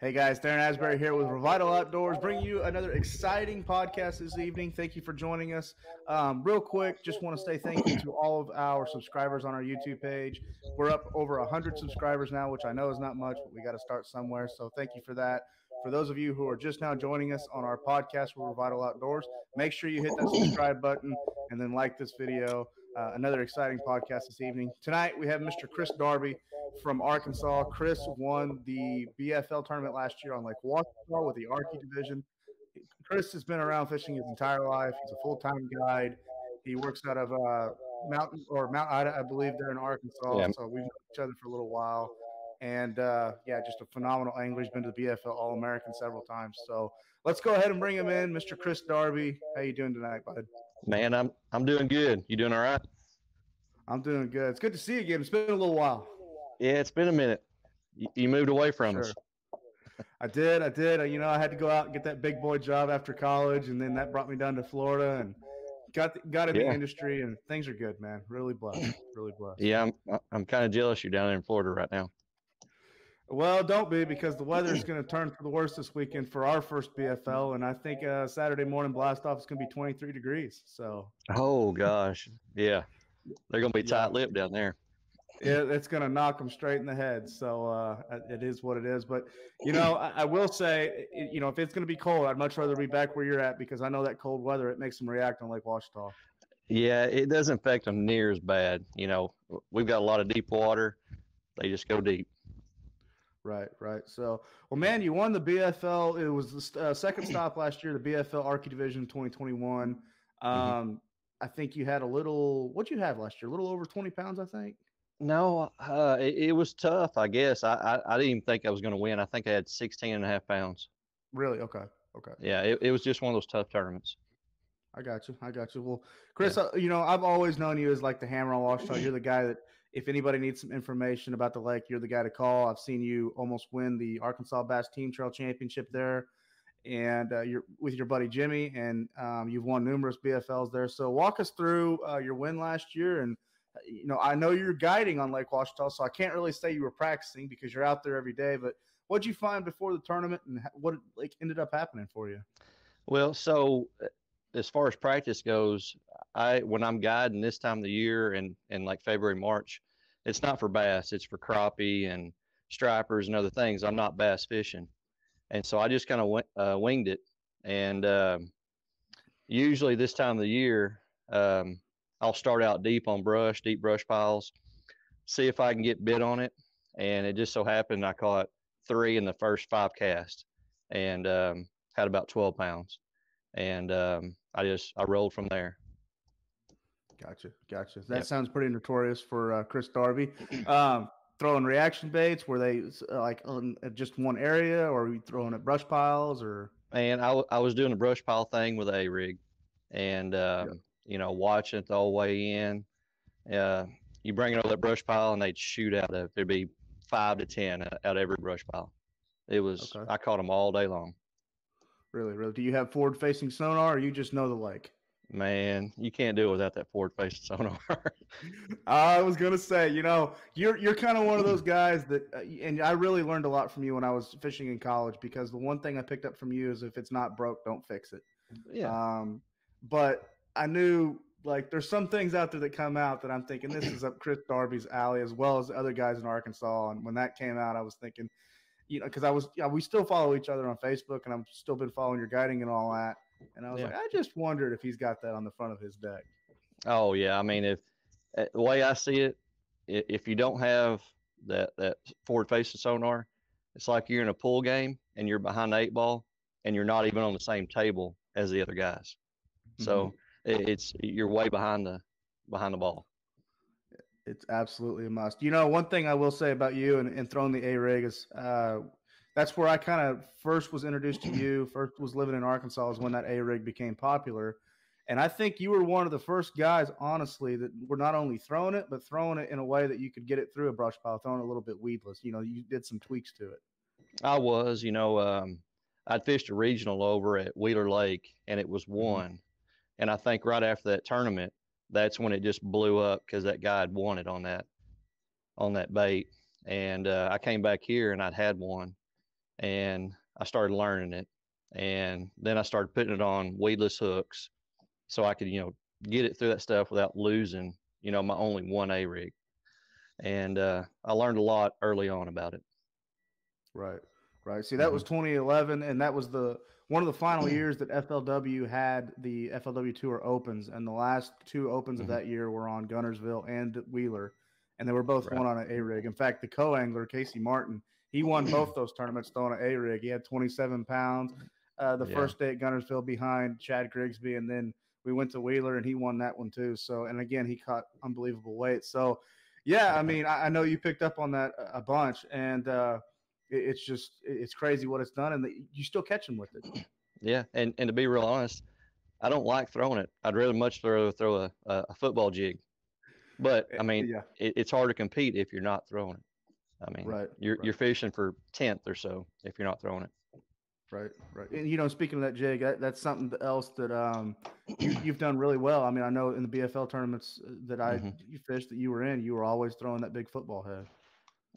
Hey guys, Darren Asbury here with Revital Outdoors, bringing you another exciting podcast this evening. Thank you for joining us. Real quick, just want to say thank you to all of our subscribers on our YouTube page. We're up over 100 subscribers now, which I know is not much, but we got to start somewhere. So thank you for that. For those of you who are just now joining us on our podcast with Revital Outdoors, make sure you hit that subscribe button and then like this video. Another exciting podcast this evening. Tonight we have Mr. Chris Darby from Arkansas. Chris won the BFL tournament last year on Lake Ouachita with the Arkie division. Chris has been around fishing his entire life. He's a full-time guide. He works out of Mount Ida, I believe, there in Arkansas. Yeah, So we've known each other for a little while. And yeah, just a phenomenal angler. He's been to the BFL All-American several times. So let's go ahead and bring him in, Mr. Chris Darby. How you doing tonight, bud? man, I'm doing good. You doing all right? I'm doing good. It's good to see you again. It's been a little while. Yeah, it's been a minute. You moved away from us. I did. You know, I had to go out and get that big boy job after college, and then that brought me down to Florida and got in the industry, and things are good, man. Really blessed. Really blessed. Yeah, I'm kind of jealous you're down there in Florida right now. Well, don't be, because the weather is going to turn for the worse this weekend for our first BFL, and I think Saturday morning blast off is going to be 23 degrees. So. Oh gosh, yeah, they're gonna be tight-lipped down there. It's going to knock them straight in the head. So it is what it is. But, you know, I will say, you know, if it's going to be cold, I'd much rather be back where you're at, because I know that cold weather, it makes them react on Lake Ouachita. Yeah, it doesn't affect them near as bad. You know, we've got a lot of deep water. They just go deep. Right. So, well, man, you won the BFL. It was the second stop last year, the BFL Arkie Division 2021. I think you had what'd you have last year? A little over 20 pounds, I think. No, it was tough, I guess. I didn't even think I was going to win. I think I had 16 and a half pounds. Really? Okay. Yeah, it was just one of those tough tournaments. I got you. Well, Chris, you know, I've always known you as like the hammer on Watchtower. You're the guy that if anybody needs some information about the lake, you're the guy to call. I've seen you almost win the Arkansas Bass Team Trail Championship there, and you're with your buddy Jimmy, and you've won numerous BFLs there. So walk us through your win last year. And you know, I know you're guiding on Lake Ouachita, so I can't really say you were practicing because you're out there every day. But what'd you find before the tournament, and what ended up happening for you? Well, so as far as practice goes, when I'm guiding this time of the year and like February, March, it's not for bass, it's for crappie and stripers and other things. I'm not bass fishing. And so I just kind of winged it. And usually this time of the year, I'll start out deep brush piles, see if I can get bit on it. And it just so happened I caught 3 in the first 5 casts and had about 12 pounds. And I rolled from there. Gotcha. That sounds pretty notorious for Chris Darby. Throwing reaction baits, were they like on just one area, or were you throwing at brush piles, or? And I was doing a brush pile thing with a rig, and you know, watching it the whole way in. You bring it over that brush pile, and they'd shoot out of. There'd be 5 to 10 out of every brush pile. It was I caught them all day long. Really. Do you have forward-facing sonar, or you just know the lake? Man, you can't do it without that forward-facing sonar. I was gonna say, you know, you're kind of one of those guys that, and I really learned a lot from you when I was fishing in college, because the one thing I picked up from you is if it's not broke, don't fix it. Yeah. But I knew, like, there's some things out there that come out that I'm thinking this is up Chris Darby's alley, as well as the other guys in Arkansas. And when that came out, I was thinking, you know, because we still follow each other on Facebook, and I've still been following your guiding and all that. And I was like, I just wondered if he's got that on the front of his deck. Oh yeah, I mean, if the way I see it, if you don't have that forward-facing sonar, it's like you're in a pool game and you're behind the 8 ball, and you're not even on the same table as the other guys. So you're way behind the ball. It's absolutely a must. You know, one thing I will say about you and throwing the A-rig is that's where I kind of first was introduced to you, first was living in Arkansas, is when that A-rig became popular. And I think you were one of the first guys, honestly, that were not only throwing it, but throwing it in a way that you could get it through a brush pile, throwing it a little bit weedless. You know, you did some tweaks to it. I was, you know, I'd fished a regional over at Wheeler Lake, and it was won. And I think right after that tournament, that's when it just blew up, because that guy had won it on that bait. And I came back here and I'd had one, and I started learning it. And then I started putting it on weedless hooks so I could, get it through that stuff without losing, my only 1A rig. And I learned a lot early on about it. Right. Right. See, that was 2011, and that was one of the final years that FLW had the FLW Tour Opens, and the last two Opens of that year were on Gunnersville and Wheeler, and they were both won on an A rig. In fact, the co-angler Casey Martin, he won both those tournaments on an A rig. He had 27 pounds the first day at Gunnersville behind Chad Grigsby, and then we went to Wheeler, and he won that one too. So, and again, he caught unbelievable weight. So, yeah, I mean, I know you picked up on that a bunch, and it's crazy what it's done, and you still catch them with it. Yeah, and to be real honest, I don't like throwing it. I'd rather much throw a football jig. But I mean, it's hard to compete if you're not throwing it. I mean, you're fishing for 10th or so if you're not throwing it. Right. And speaking of that jig, that's something else that you've done really well. I mean, I know in the BFL tournaments that you fished that you were in, you were always throwing that big football head.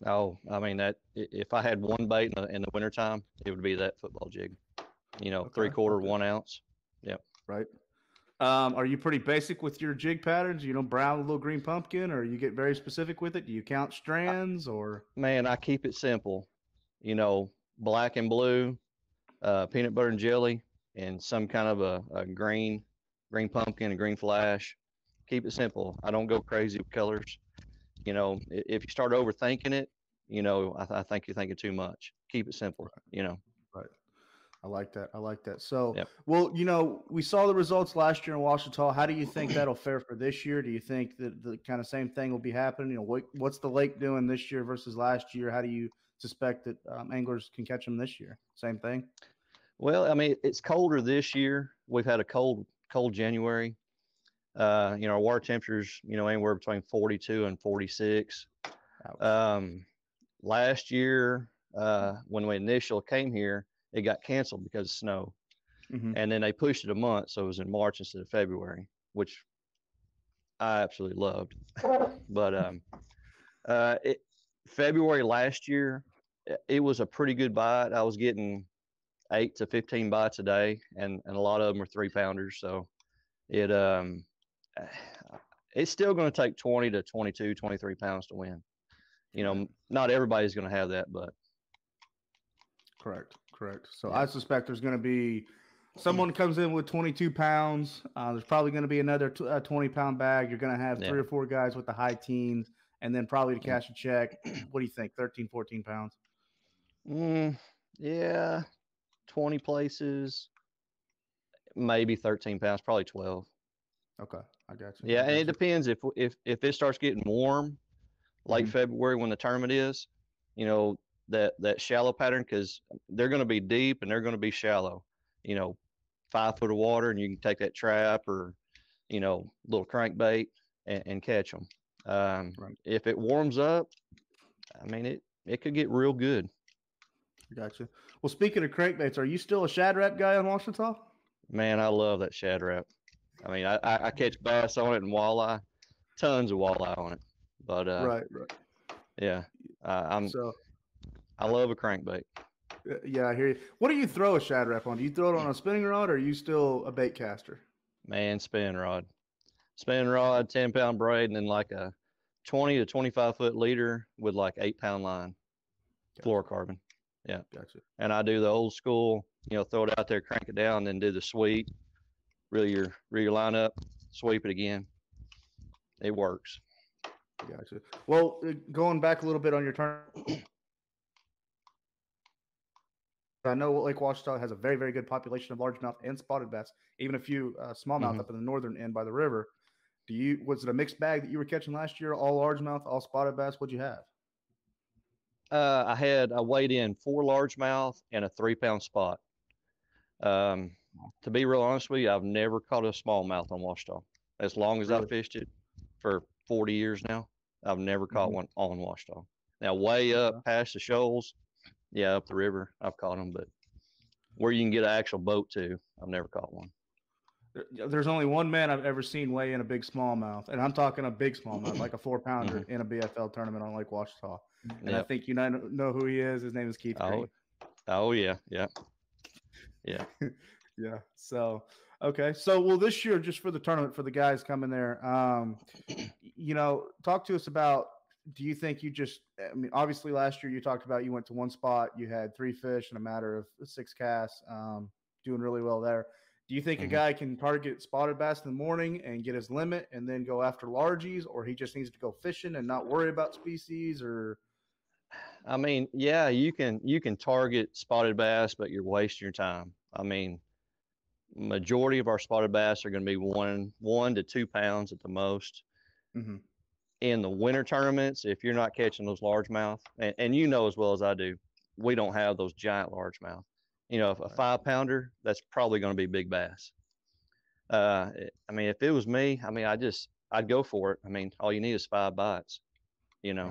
Oh, I mean, that if I had one bait in the wintertime, it would be that football jig. 3/4, 1 ounce. Yep. Right. Are you pretty basic with your jig patterns? Brown with a little green pumpkin, or you get very specific with it? Do you count strands or? Man, I keep it simple. Black and blue, peanut butter and jelly, and some kind of a green pumpkin, a green flash. Keep it simple. I don't go crazy with colors. If you start overthinking it, I think you're thinking too much. Keep it simple. Right. I like that. So, well, we saw the results last year in Ouachita. How do you think that'll fare for this year? Do you think that the kind of same thing will be happening? What's the lake doing this year versus last year? How do you suspect that anglers can catch them this year? Same thing? Well, I mean, it's colder this year. We've had a cold January. Our water temperatures, anywhere between 42 and 46. Last year, when we initially came here, it got canceled because of snow. And then they pushed it a month, so it was in March instead of February, which I absolutely loved. But February last year, it was a pretty good bite. I was getting 8 to 15 bites a day, and a lot of them were 3-pounders. So it's still going to take 20 to 22, 23 pounds to win. Not everybody's going to have that, but. Correct. So I suspect there's going to be someone comes in with 22 pounds. There's probably going to be another 20-pound bag. You're going to have 3 or 4 guys with the high teens, and then probably to cash a check. What do you think? 13, 14 pounds? Yeah, 20 places, maybe 13 pounds, probably 12. Okay, I got you. Yeah, and it depends if it starts getting warm, late February when the tournament is, that shallow pattern, because they're going to be deep and they're going to be shallow, 5 foot of water, and you can take that trap or, little crankbait and catch them. If it warms up, I mean, it could get real good. Gotcha. Well, speaking of crankbaits, are you still a Shad Rap guy on Ouachita? Man, I love that Shad Rap. I mean, I catch bass on it and walleye, tons of walleye on it. But right. Yeah, I love a crankbait. Yeah, I hear you. What do you throw a Shad Rap on? Do you throw it on a spinning rod, or are you still a bait caster? Man, spinning rod, 10-pound braid, and then like a 20 to 25 foot leader with like 8-pound line, fluorocarbon. Yeah, gotcha. And I do the old school, throw it out there, crank it down, then do the sweep, reel your line up, sweep it again. It works. Gotcha. Well, going back a little bit on your turn. I know Lake Ouachita has a very, very good population of largemouth and spotted bass, even a few smallmouth up in the northern end by the river. Was it a mixed bag that you were catching last year? All largemouth, all spotted bass? What'd you have? I weighed in 4 largemouth and a 3-pound spot. To be real honest with you, I've never caught a smallmouth on Ouachita. As long as I've fished it for 40 years now, I've never caught one on Ouachita. Now, way up past the shoals, up the river, I've caught them, but where you can get an actual boat to, I've never caught one. There's only one man I've ever seen weigh in a big smallmouth, and I'm talking a big smallmouth, like a 4-pounder in a BFL tournament on Lake Ouachita. And I think you know who he is. His name is Keith Green. Oh yeah, yeah, yeah. Yeah. So, okay. So, well, this year, just for the tournament, for the guys coming there, talk to us about. Do you think you just? I mean, obviously, last year you talked about you went to one spot, you had 3 fish in a matter of 6 casts, doing really well there. Do you think a hmm guy can target spotted bass in the morning and get his limit, and then go after largies, or he just needs to go fishing and not worry about species? Or I mean, yeah, you can target spotted bass, but you're wasting your time. I mean, majority of our spotted bass are going to be 1 to 2 pounds at the most. mm-hmm. In the winter tournaments, if you're not catching those largemouth, and you know as well as I do, we don't have those giant largemouth. If a Right. 5 pounder, that's probably going to be big bass. I mean, if it was me, I mean, I'd go for it. I mean, all you need is 5 bites. You know.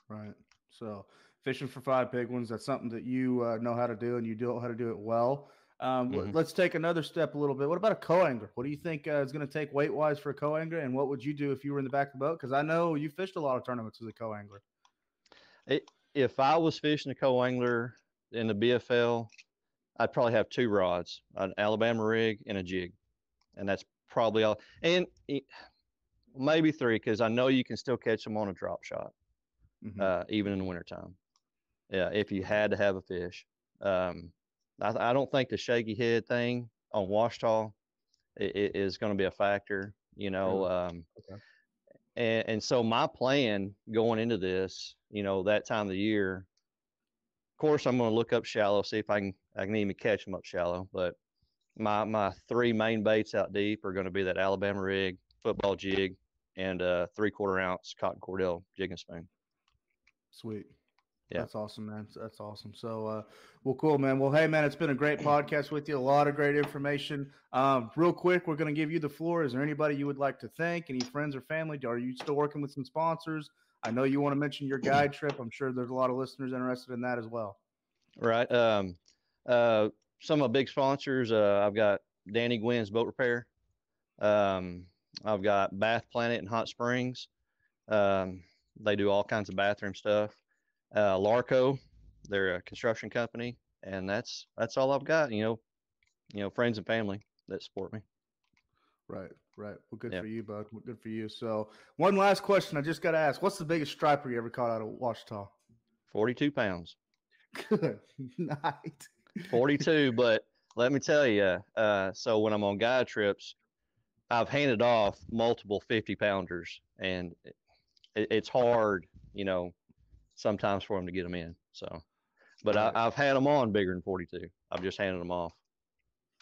Right. Right. So fishing for 5 big ones, that's something that you know how to do, and you know how to do it well. hmm Let's take another step a little bit. What about a co-angler? What do you think is going to take weight-wise for a co-angler, and what would you do if you were in the back of the boat? Because I know you fished a lot of tournaments as a co-angler. If I was fishing a co-angler in the BFL, I'd probably have 2 rods, an Alabama rig and a jig, and that's probably all. And maybe 3, because I know you can still catch them on a drop shot, Mm-hmm. even in the wintertime. Yeah, if you had to have a fish. Um, I don't think the shaky head thing on Watchtower is going to be a factor. Really? Okay. And so my plan going into this, that time of the year, of course, I'm going to look up shallow, see if I can even catch them up shallow. But my 3 main baits out deep are going to be that Alabama rig, football jig, and 3/4 ounce cotton cordell jig and spoon. Sweet. Yeah. That's awesome, man. That's awesome. So, well, cool, man. Well, hey, man, it's been a great podcast with you. A lot of great information. Real quick, we're going to give you the floor. Is there anybody you would like to thank? Any friends or family? Are you still working with some sponsors? I know you want to mention your guide trip. I'm sure there's a lot of listeners interested in that as well. Right. Uh, some of my big sponsors, I've got Danny Gwynn's Boat Repair. Um, I've got Bath Planet in Hot Springs. Um, they do all kinds of bathroom stuff. Larco, they're a construction company, and that's all I've got. Friends and family that support me. Right, right. Well, good Yeah, for you, bud. Well, good for you. So, one last question I just got to ask: what's the biggest striper you ever caught out of Ouachita? 42 pounds. Good night. 42, but let me tell you, so when I'm on guide trips, I've handed off multiple 50 pounders, and it's hard, sometimes for them to get them in. So, but Right. I've had them on bigger than 42. I've just handed them off.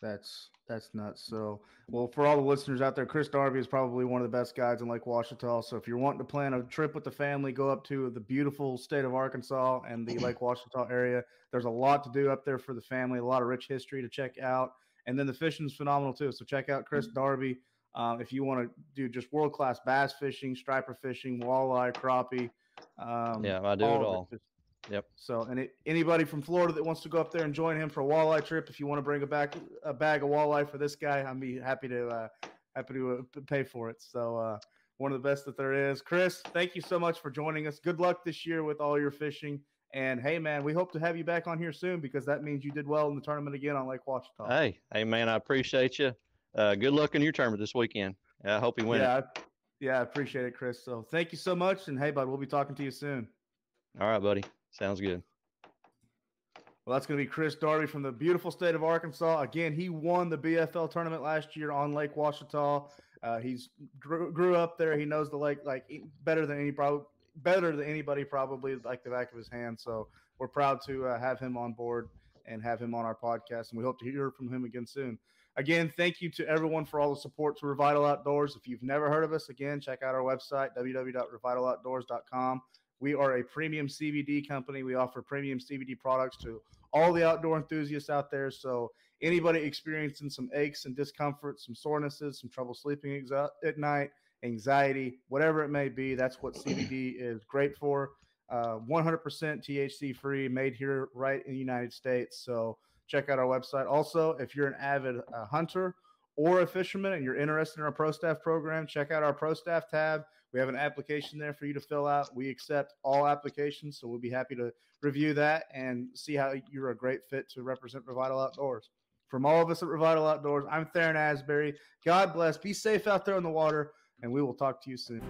That's nuts. So, well, for all the listeners out there, Chris Darby is probably one of the best guides in Lake Ouachita. So, if you're wanting to plan a trip with the family, go up to the beautiful state of Arkansas and the Lake Ouachita area. There's a lot to do up there for the family, a lot of rich history to check out, and then the fishing is phenomenal too. So, check out Chris Darby if you want to do just world class bass fishing, striper fishing, walleye, crappie, Yeah, I do it all of it. all. Yep. So, and anybody from Florida that wants to go up there and join him for a walleye trip, if you want to bring a bag of walleye for this guy, I'd be happy to pay for it. So, one of the best that there is. Chris, thank you so much for joining us. Good luck this year with all your fishing. And hey, man, we hope to have you back on here soon because that means you did well in the tournament again on Lake Ouachita. Hey, man, I appreciate you. Good luck in your tournament this weekend. I hope you win it. I appreciate it, Chris. So, thank you so much. And hey, bud, we'll be talking to you soon. All right, buddy. Sounds good. Well, that's going to be Chris Darby from the beautiful state of Arkansas. Again, he won the BFL tournament last year on Lake Ouachita. He's grew up there. He knows the lake like better than anybody probably like the back of his hand. So we're proud to have him on board and have him on our podcast. And we hope to hear from him again soon. Again, thank you to everyone for all the support to Revital Outdoors. If you've never heard of us, again, check out our website, www.revitaloutdoors.com. We are a premium CBD company. We offer premium CBD products to all the outdoor enthusiasts out there. So anybody experiencing some aches and discomfort, some sorenesses, some trouble sleeping at night, anxiety, whatever it may be, that's what CBD is great for. 100% THC free, made here right in the United States. So check out our website. Also, if you're an avid hunter or a fisherman and you're interested in our Pro Staff program, check out our Pro Staff tab. We have an application there for you to fill out. We accept all applications, so we'll be happy to review that and see how you're a great fit to represent Revital Outdoors. From all of us at Revital Outdoors, I'm Theron Asbury. God bless. Be safe out there on the water, and we will talk to you soon.